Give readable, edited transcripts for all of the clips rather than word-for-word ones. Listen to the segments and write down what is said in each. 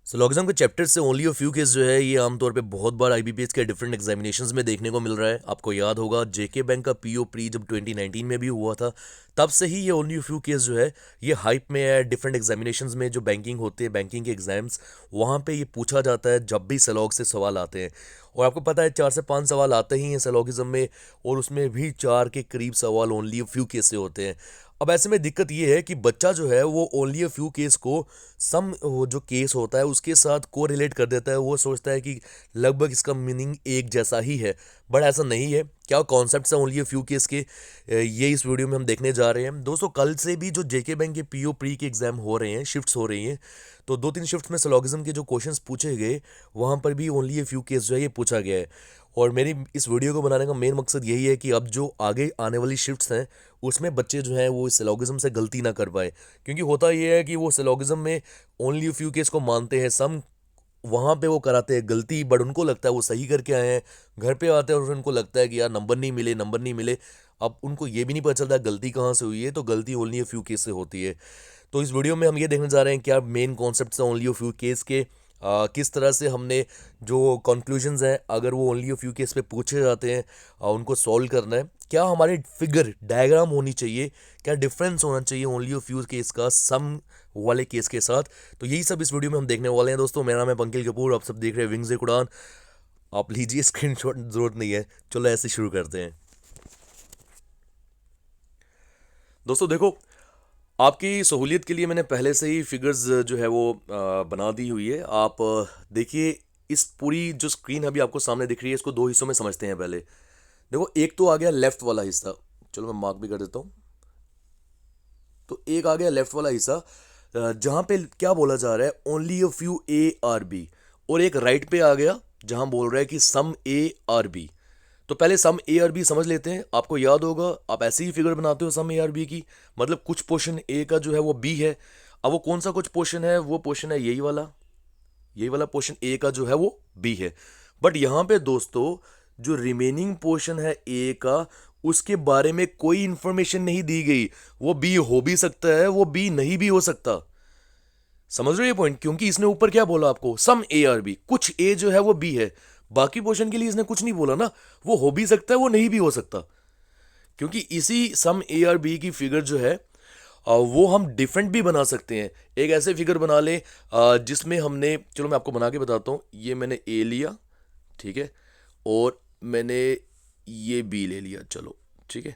Syllogism के chapter से only a few case जो है ये आमतौर पे बहुत बार आईबीपीएस के डिफरेंट एग्जामिनेशंस में देखने को मिल रहा है। आपको याद होगा जेके बैंक का पीओ प्री जब 2019 में भी हुआ था, तब से ही ये ओनली अ फ्यू केस जो है ये हाइप में है। डिफरेंट एग्जामिनेशंस में जो बैंकिंग होते हैं, बैंकिंग के एग्जाम्स, वहाँ पे ये पूछा जाता है जब भी सिलॉग से सवाल आते हैं। और आपको पता है 4 से 5 सवाल आते ही हैं सिलोगिज्म में, और उसमें भी 4 के करीब सवाल ओनली अ फ्यू केस से होते हैं। अब ऐसे में दिक्कत ये है कि बच्चा जो है वो ओनली अ फ्यू केस को सम वो जो केस होता है उसके साथ को रिलेट कर देता है। वो सोचता है कि लगभग इसका मीनिंग एक जैसा ही है, बट ऐसा नहीं है। क्या कॉन्सेप्ट है ओनली अ फ्यू केस के, ये इस वीडियो में हम देखने जा रहे हैं। दोस्तों, कल से भी जो जेके बैंक के पीओ प्री के एग्जाम हो रहे हैं, शिफ्ट्स हो रही हैं, तो 2-3 शिफ्ट में सिलोगिज्म के जो क्वेश्चंस पूछे गए वहाँ पर भी ओनली अ फ्यू केस जो है ये पूछा गया है। और मेरी इस वीडियो को बनाने का मेन मकसद यही है कि अब जो आगे आने वाली शिफ्ट्स हैं उसमें बच्चे जो हैं वो इस सिलोगिज्म से गलती ना कर पाए। क्योंकि होता ये है कि वो सिलोगिज्म में ओनली फ्यू केस को मानते हैं, सम वहाँ पे वो कराते हैं गलती, बट उनको लगता है वो सही करके आए हैं। घर पे आते हैं और उनको लगता है कि यार नंबर नहीं मिले, नंबर नहीं मिले। अब उनको ये भी नहीं पता चलता गलती कहाँ से हुई है, तो गलती ओनली फ्यू केस से होती है। तो इस वीडियो में हम ये देखने जा रहे हैं क्या मेन कॉन्सेप्ट हैं ओनली फ्यू केस के, किस तरह से हमने जो कंक्लूजन्स हैं अगर वो ओनली फ्यू केस पे पूछे जाते हैं उनको सॉल्व करना है। क्या हमारे फिगर डायग्राम होनी चाहिए, क्या डिफरेंस होना चाहिए ओनली फ्यू केस का सम वाले केस के साथ। तो यही सब इस वीडियो में हम देखने वाले हैं। दोस्तों, मेरा नाम है पंकिल कपूर, आप सब देख रहे हैं विंग्स एक उड़ान। आप लीजिए स्क्रीनशॉट, जरूरत नहीं है। चलो ऐसे शुरू करते हैं। दोस्तों देखो, आपकी सहूलियत के लिए मैंने पहले से ही फिगर्स जो है वो बना दी हुई है। आप देखिए, इस पूरी जो स्क्रीन अभी आपको सामने दिख रही है इसको दो हिस्सों में समझते हैं। पहले देखो, एक तो आ गया लेफ्ट वाला हिस्सा, चलो मैं मार्क भी कर देता हूँ। तो एक आ गया लेफ्ट वाला हिस्सा जहाँ पे क्या बोला जा रहा है only a few A are B, और एक राइट पे आ गया जहाँ बोल रहा है कि सम ए आर बी। तो पहले सम ए और बी समझ लेते हैं। आपको याद होगा आप ऐसे ही फिगर बनाते हो सम ए और बी की, मतलब कुछ पोर्शन ए का जो है वो बी है। अब वो कौन सा कुछ पोर्शन है, वो पोर्शन है यही वाला पोर्शन ए का जो है वो बी है। बट यहाँ पे दोस्तों जो रिमेनिंग पोर्शन है ए का, उसके बारे में कोई इंफॉर्मेशन नहीं दी गई। वो बी हो भी सकता है, वो बी नहीं भी हो सकता। समझ रहे हो ये पॉइंट? क्योंकि इसने ऊपर क्या बोला आपको, सम ए और बी, कुछ ए जो है वो बी है। बाकी पोर्शन के लिए इसने कुछ नहीं बोला ना, वो हो भी सकता है वो नहीं भी हो सकता। क्योंकि इसी सम ए और बी की फिगर जो है वो हम डिफरेंट भी बना सकते हैं। एक ऐसे फिगर बना ले जिसमें हमने, चलो मैं आपको बना के बताता हूँ। ये मैंने ए लिया, ठीक है, और मैंने ये बी ले लिया, चलो ठीक है।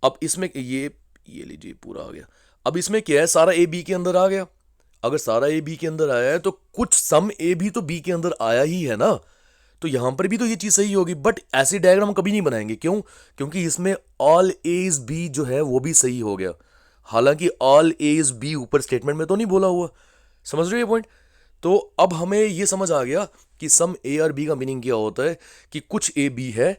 अब इसमें ये लीजिए पूरा आ गया। अब इसमें क्या है, सारा ए बी के अंदर आ गया। अगर सारा ए बी के अंदर आया है तो कुछ सम ए भी तो बी के अंदर आया ही है ना। तो यहां पर भी तो ये चीज सही होगी। बट ऐसी डायग्राम कभी नहीं बनाएंगे, क्यों? क्योंकि इसमें ऑल ए इज बी जो है वो भी सही हो गया। हालांकि ऑल ए इज बी ऊपर स्टेटमेंट में तो नहीं बोला हुआ। समझ रहे हो ये पॉइंट? तो अब हमें ये समझ आ गया कि सम ए और बी का मीनिंग क्या होता है, कि कुछ ए बी है।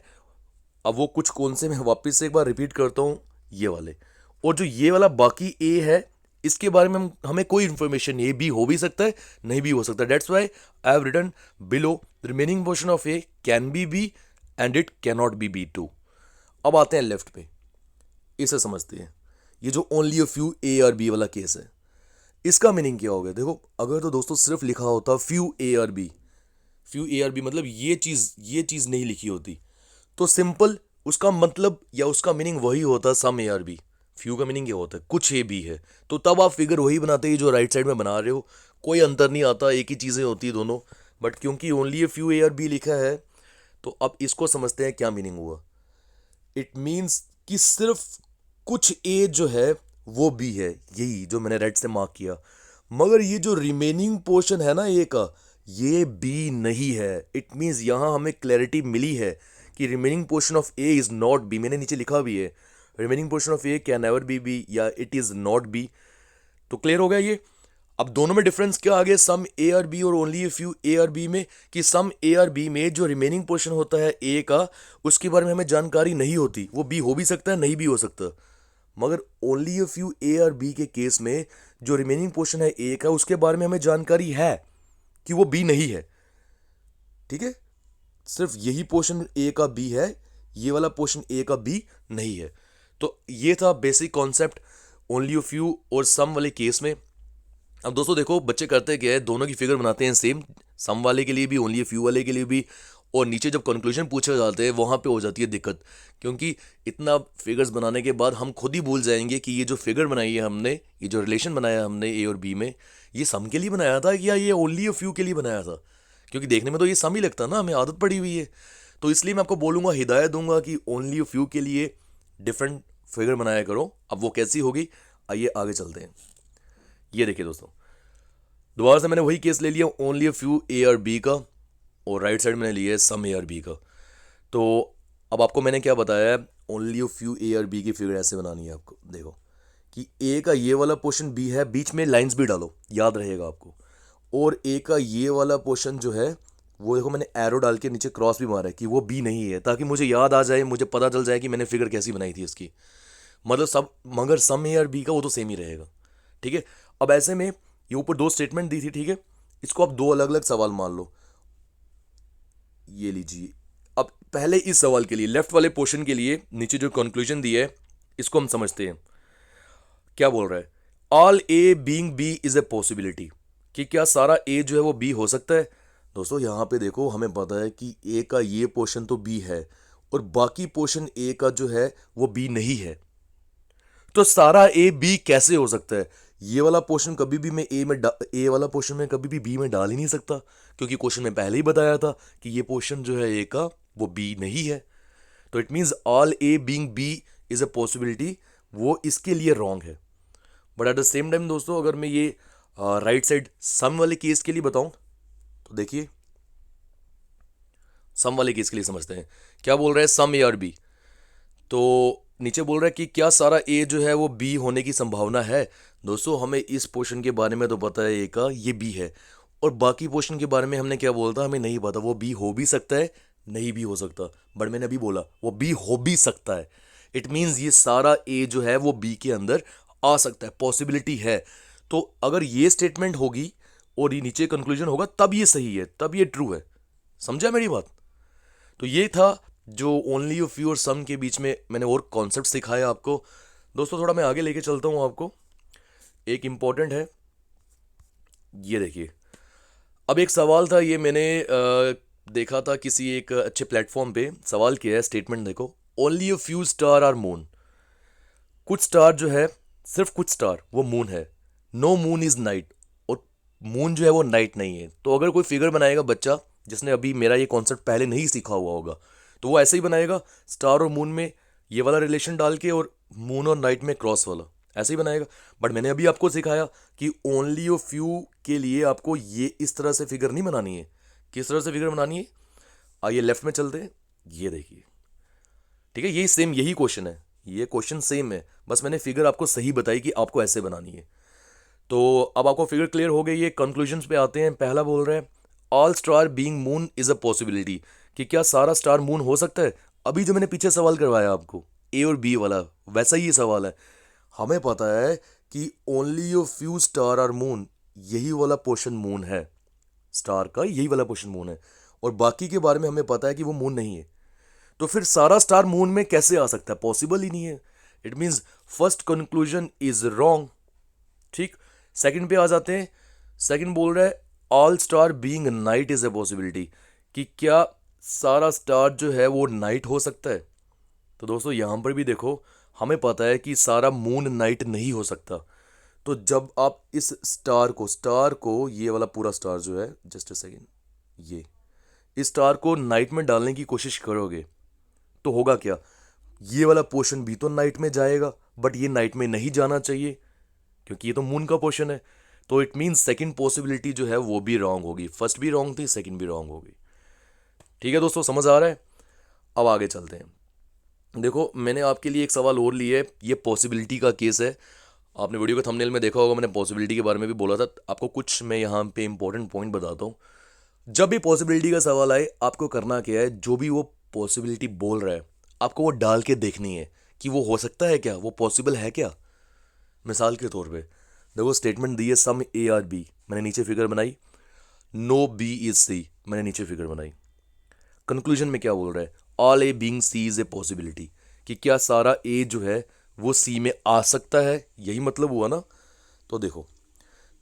अब वो कुछ कौन से, मैं वापस से एक बार रिपीट करता हूं, ये वाले। और जो ये वाला बाकी ए है, इसके बारे में हमें कोई इंफॉर्मेशन नहीं है। बी हो भी सकता है, नहीं भी हो सकता। That's why I have written below remaining portion of A can be and it can not be too. अब आते हैं लेफ्ट पे, इसे समझते हैं। ये जो ओनली अ फ्यू ए और बी वाला केस है, इसका मीनिंग क्या हो गया? देखो, अगर तो दोस्तों सिर्फ लिखा होता फ्यू ए और बी, फ्यू ए और बी मतलब ये चीज नहीं लिखी होती, तो सिंपल उसका मतलब या उसका मीनिंग वही होता सम ए आर बी। फ्यू का मीनिंग ये होता है कुछ ए बी है, तो तब आप फिगर वही बनाते हैं जो राइट साइड में बना रहे हो। कोई अंतर नहीं आता, एक ही चीज़ें होती है दोनों। बट क्योंकि only a few A are B लिखा है, तो अब इसको समझते हैं क्या मीनिंग हुआ। इट मीन्स कि सिर्फ कुछ ए जो है वो बी है, यही जो मैंने रेड से मार्क किया। मगर ये जो रिमेनिंग पोर्शन है ना ए का, ये बी नहीं है। इट मीन्स यहां हमें क्लैरिटी मिली है कि remaining portion of A is not be. मैंने नीचे लिखा भी है, remaining portion of A can never be या इट इज नॉट बी। तो क्लियर हो गया ये। अब दोनों में डिफरेंस क्या आ गया, सम ए और बी और ओनली ए फ्यू ए और बी में, कि सम ए और बी में जो रिमेनिंग पोर्शन होता है ए का, उसके बारे में हमें जानकारी नहीं होती। वो बी हो भी सकता है, नहीं भी हो सकता। मगर ओनली ए फ्यू ए और बी के केस में जो रिमेनिंग पोर्शन है ए का, उसके बारे में हमें जानकारी है कि वो बी नहीं है। ठीक है, सिर्फ यही पोर्शन ए का बी है, ये वाला पोर्शन ए का बी नहीं है। तो ये था basic concept only a few और सम वाले केस में। अब दोस्तों देखो बच्चे करते क्या है, दोनों की फिगर बनाते हैं सेम, सम वाले के लिए भी, ओनली फ्यू वाले के लिए भी, और नीचे जब कंक्लूजन पूछे जाते हैं वहाँ पे हो जाती है दिक्कत, क्योंकि इतना फिगर्स बनाने के बाद हम खुद ही भूल जाएंगे कि ये जो फिगर बनाई है हमने, ये जो रिलेशन बनाया हमने ए और बी में, ये सम के लिए बनाया था या ये ओनली फ्यू के लिए बनाया था, क्योंकि देखने में तो ये सम ही लगता ना, हमें आदत पड़ी हुई है। तो इसलिए मैं आपको बोलूँगा, हिदायत दूंगा कि ओनली फ्यू के लिए डिफरेंट फिगर बनाया करो। अब वो कैसी होगी, आइए आगे चलते हैं। ये देखिए दोस्तों, दोबारा से मैंने वही केस ले लिया, ओनली अ फ्यू ए और बी का, और राइट साइड मैंने लिया है सम ए और बी का। तो अब आपको मैंने क्या बताया है, ओनली अ फ्यू ए और बी की फिगर ऐसे बनानी है आपको। देखो कि ए का ये वाला पोर्शन बी है, बीच में लाइंस भी डालो, याद रहेगा आपको। और ए का ये वाला पोर्शन जो है वो देखो, मैंने एरो डाल के नीचे क्रॉस भी मारा है कि वो बी नहीं है, ताकि मुझे याद आ जाए, मुझे पता चल जाए कि मैंने फिगर कैसी बनाई थी इसकी। मतलब सब, मगर सम ए और बी का वो तो सेम ही रहेगा। ठीक है। अब ऐसे में ये ऊपर दो स्टेटमेंट दी थी, ठीक है, इसको आप दो अलग अलग सवाल मान लो। ये लीजिए, अब पहले इस सवाल के लिए, लेफ्ट वाले पोर्शन के लिए नीचे जो कंक्लूजन दिया है, इसको हम समझते हैं। क्या बोल रहा है, all A being B is a possibility, कि क्या सारा ए जो है वो बी हो सकता है। दोस्तों यहां पे देखो, हमें पता है कि ए का ये पोर्शन तो बी है, और बाकी पोर्शन ए का जो है वो बी नहीं है। तो सारा ए बी कैसे हो सकता है, ये वाला पोर्शन कभी भी मैं ए वाला पोर्शन में कभी भी बी में डाल ही नहीं सकता, क्योंकि क्वेश्चन में पहले ही बताया था कि ये पोर्शन जो है ए का वो बी नहीं है। तो it means all A being B is a possibility, वो इसके लिए रॉन्ग है। But at the same time दोस्तों, अगर मैं ये राइट साइड सम वाले केस के लिए बताऊं, तो देखिए सम वाले केस के लिए समझते हैं। क्या बोल रहा है, सम ए और बी। तो नीचे बोल रहा है कि क्या सारा ए जो है वो बी होने की संभावना है। दोस्तों हमें इस पोर्शन के बारे में तो पता है ए का ये बी है, और बाकी पोर्शन के बारे में हमने क्या बोलता, हमें नहीं पता, वो बी हो भी सकता है, नहीं भी हो सकता। बट मैंने अभी बोला वो बी हो भी सकता है। इट मीन्स ये सारा ए जो है वो बी के अंदर आ सकता है, पॉसिबिलिटी है। तो अगर ये स्टेटमेंट होगी और ये नीचे कंक्लूजन होगा, तब ये सही है, तब ये ट्रू है। समझा मेरी बात। तो ये था जो ओनली ऑफ फ्यू और सम के बीच में मैंने और कॉन्सेप्ट सिखाया आपको। दोस्तों थोड़ा मैं आगे लेके चलता हूँ आपको, एक इम्पॉर्टेंट है, ये देखिए। अब एक सवाल था, ये मैंने देखा था किसी एक अच्छे प्लेटफॉर्म पे, सवाल किया है, स्टेटमेंट देखो, only a few star are moon. कुछ स्टार जो है, सिर्फ कुछ स्टार वो मून है, नो मून इज नाइट, और मून जो है वो नाइट नहीं है। तो अगर कोई फिगर बनाएगा बच्चा जिसने अभी मेरा ये कॉन्सेप्ट पहले नहीं सीखा हुआ होगा, तो वो ऐसे ही बनाएगा, स्टार और मून में ये वाला रिलेशन डाल के, और मून और नाइट में क्रॉस वाला, ऐसे ही बनाएगा। बट मैंने अभी आपको सिखाया कि ओनली ऑफ फ्यू के लिए आपको ये इस तरह से फिगर नहीं बनानी है। किस तरह से फिगर बनानी है, आइए लेफ्ट में चलते हैं। ये देखिए, ठीक है, यही सेम, यही क्वेश्चन है, ये क्वेश्चन सेम है, बस मैंने फिगर आपको सही बताई कि आपको ऐसे बनानी है। तो अब आपको फिगर क्लियर हो गई है। कंक्लूजन्स पे आते हैं। पहला बोल रहे हैं, all star being moon is a possibility, कि क्या सारा स्टार मून हो सकता है। अभी जो मैंने पीछे सवाल करवाया आपको ए और बी वाला, वैसा ही ये सवाल है। हमें पता है कि only a few star are moon, यही वाला पोर्शन मून है, स्टार का यही वाला पोर्शन मून है, और बाकी के बारे में हमें पता है कि वो मून नहीं है। तो फिर सारा स्टार मून में कैसे आ सकता है, पॉसिबल ही नहीं है। It means first conclusion is wrong. ठीक। सेकंड पे आ जाते हैं। सेकंड बोल रहा है, all star being night is a possibility, कि क्या सारा स्टार जो है वो नाइट हो सकता है। तो दोस्तों यहां पर भी देखो, हमें पता है कि सारा मून नाइट नहीं हो सकता। तो जब आप इस स्टार को ये वाला पूरा स्टार जो है, जस्ट अ सेकेंड, ये इस स्टार को नाइट में डालने की कोशिश करोगे, तो होगा क्या, ये वाला पोर्शन भी तो नाइट में जाएगा, बट ये नाइट में नहीं जाना चाहिए, क्योंकि ये तो मून का पोर्शन है। तो इट मीन्स सेकंड पॉसिबिलिटी जो है वो भी रॉन्ग होगी, फर्स्ट भी रॉन्ग थी, सेकंड भी रॉन्ग होगी। ठीक है दोस्तों, समझ आ रहा है। अब आगे चलते हैं। देखो मैंने आपके लिए एक सवाल और लिया है, ये पॉसिबिलिटी का केस है। आपने वीडियो के थंबनेल में देखा होगा, मैंने पॉसिबिलिटी के बारे में भी बोला था। आपको कुछ मैं यहाँ पे इंपॉर्टेंट पॉइंट बताता हूँ। जब भी पॉसिबिलिटी का सवाल आए, आपको करना क्या है, जो भी वो पॉसिबिलिटी बोल रहा है, आपको वो डाल के देखनी है कि वो हो सकता है क्या, वो पॉसिबल है क्या। मिसाल के तौर पे देखो, स्टेटमेंट दी है सम ए आर बी, मैंने नीचे फिगर बनाई, नो बी इज सी, मैंने नीचे फिगर बनाई। कंक्लूजन में क्या बोल रहा है, all A being C is a possibility, कि क्या सारा ए जो है वो सी में आ सकता है, यही मतलब हुआ ना। तो देखो,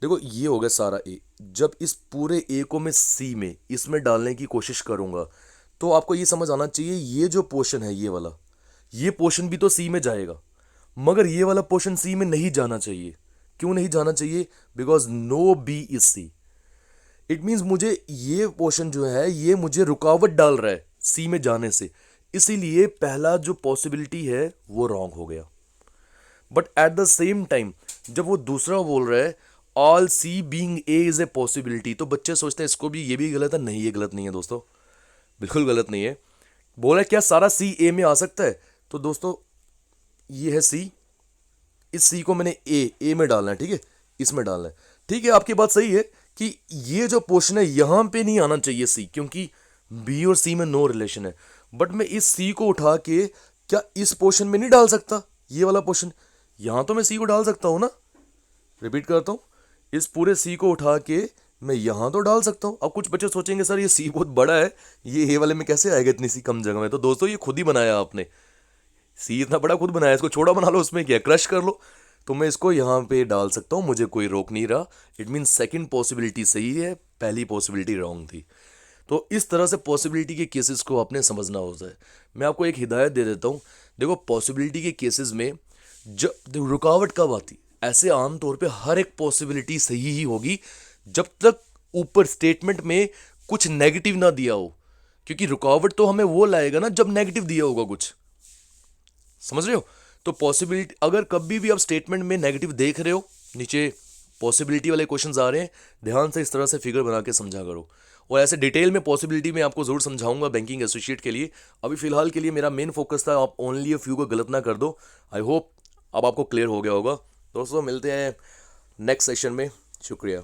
देखो ये हो गया सारा ए। जब इस पूरे ए को मैं सी में इसमें डालने की कोशिश करूंगा तो आपको ये समझ आना चाहिए ये जो पोर्शन है ये वाला, ये पोर्शन भी तो सी में जाएगा, मगर ये वाला पोर्शन सी में नहीं जाना चाहिए। क्यों नहीं जाना चाहिए? Because no B is C. It means मुझे ये पोर्शन जो है ये मुझे रुकावट डाल रहा है सी में जाने से, इसीलिए पहला जो पॉसिबिलिटी है वो रॉन्ग हो गया। But at the same time जब वो दूसरा बोल रहा है all C being A is a possibility, तो बच्चे सोचते हैं इसको भी ये भी गलत है। नहीं, ये गलत नहीं है दोस्तों, बिल्कुल गलत नहीं है। बोला क्या सारा सी ए में आ सकता है? तो दोस्तों ये है सी, इस सी को मैंने ए में डालना है, ठीक है, इसमें डालना है। ठीक है, आपकी बात सही है कि ये जो पोर्शन है यहां पे नहीं आना चाहिए सी, क्योंकि बी और सी में नो रिलेशन है। बट मैं इस सी को उठा के क्या इस पोर्शन में नहीं डाल सकता? ये वाला पोर्शन यहां तो मैं सी को डाल सकता हूं ना। रिपीट करता हूं, इस पूरे सी को उठा के मैं यहां तो डाल सकता हूं। अब कुछ बच्चे सोचेंगे सर ये सी बहुत बड़ा है, ये ए वाले में कैसे आएगा इतनी सी कम जगह में? तो दोस्तों ये खुद ही बनाया आपने, सी इतना बड़ा खुद बनाया, इसको छोटा बना लो, उसमें क्या क्रश कर लो। तो मैं इसको यहाँ पे डाल सकता हूँ, मुझे कोई रोक नहीं रहा। इट मीन सेकंड पॉसिबिलिटी सही है, पहली पॉसिबिलिटी रॉन्ग थी। तो इस तरह से पॉसिबिलिटी के केसेस को आपने समझना होता है। मैं आपको एक हिदायत दे देता हूँ। देखो पॉसिबिलिटी के केसेस में जब रुकावट कब आती, ऐसे आमतौर पे हर एक पॉसिबिलिटी सही ही होगी जब तक ऊपर स्टेटमेंट में कुछ नेगेटिव ना दिया हो, क्योंकि रुकावट तो हमें वो लाएगा ना जब नेगेटिव दिया होगा कुछ। समझ रहे हो? तो पॉसिबिलिटी अगर कभी भी आप स्टेटमेंट में नेगेटिव देख रहे हो, नीचे पॉसिबिलिटी वाले क्वेश्चंस आ रहे हैं, ध्यान से इस तरह से फिगर बना के समझा करो। और ऐसे डिटेल में पॉसिबिलिटी में आपको जरूर समझाऊंगा बैंकिंग एसोसिएट के लिए। अभी फिलहाल के लिए मेरा मेन फोकस था आप ओनली अ फ्यू को गलत ना कर दो। आई होप अब आपको क्लियर हो गया होगा। दोस्तों मिलते हैं नेक्स्ट सेशन में। शुक्रिया।